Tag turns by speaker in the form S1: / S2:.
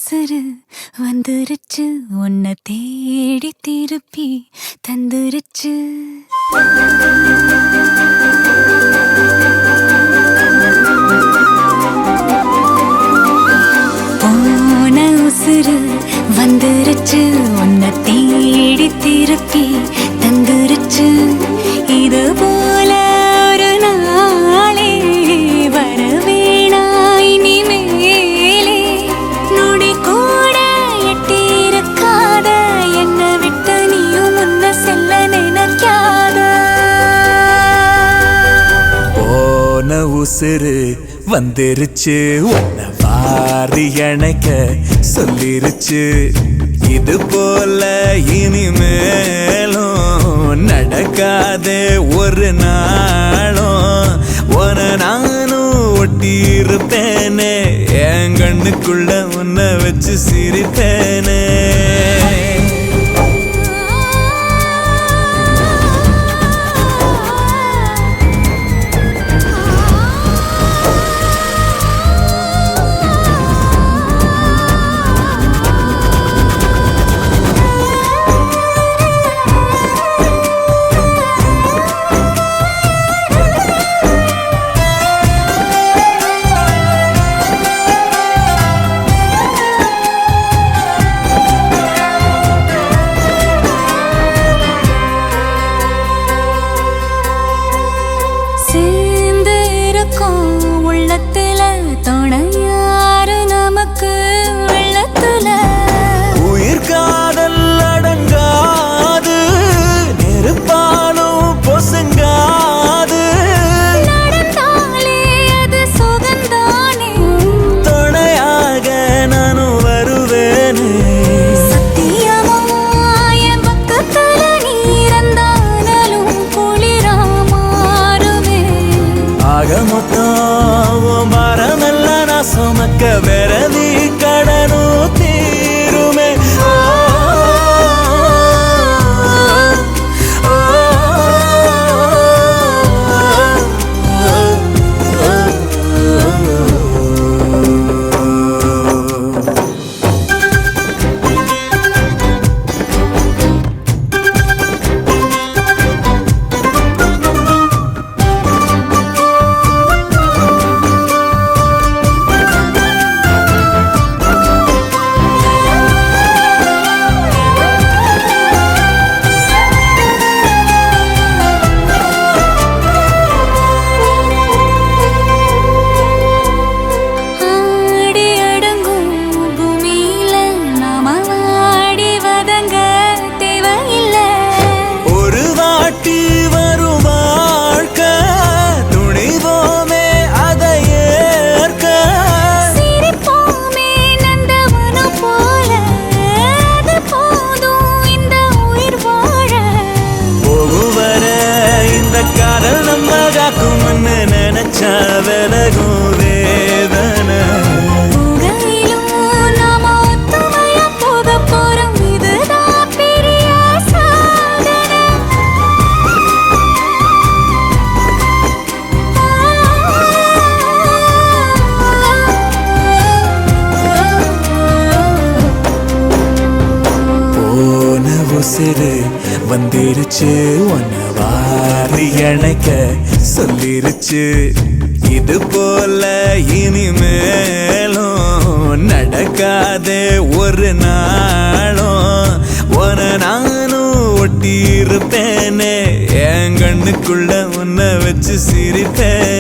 S1: உசுறு வந்துருச்சு உன்னை தேடி திருப்பி தந்துருச்சு. போன உசுறு வந்துருச்சு உன்னை தேடி திருப்பி தந்துருச்சு. இது போல ஒரு நாளே வரவேணா இனிமேலே. நொடி கூட எட்டிருக்காத என்னை விட்டு நீயும் முன்ன செல்ல நினைக்காத.
S2: போன உசுறு வந்துருச்சு உன்னை வாரி அணைக்க சொல்லிருச்சு. இது போல இனிமேலும் நடக்காதே ஒரு நாளும். உன நானும் ஒட்டி இருப்பேனே என் கண்ணுக்குள்ள உன்னை வச்சு சிரிப்பேனே.
S1: உள்ளத்துல துணையாரு நமக்கு வெள்ளத்துல.
S2: உயிர் காதல் அடங்காது நெருப்பாலும் பொசுங்காது.
S1: நடந்தாலே அது சுகந்தானே
S2: துணையாக நானும் வருவேனே.
S1: சத்தியமாய பக்கத்துல நீரந்தாலும் குளிரா மாறுவே.
S2: ஆக மொத்தம் மரமெல்ல நான் சுமக்க விரதி கடனும் தீருமே. நினைச்சா விலகும் வேதனை.
S1: நாம ஒத்துமையா போக போறோம் இதுதான் பெரிய சாதனை.
S2: போன உசுறு வந்துருச்சு உன்னை வாரி அணைக்க சொல்லிருச்சு. இது போல இனிமேலும் நடக்காதே ஒரு நாளும். உன நானும் ஒட்டி இருப்பேனே என் கண்ணுக்குள்ள உன்னை வச்சு சிரிப்பேன்.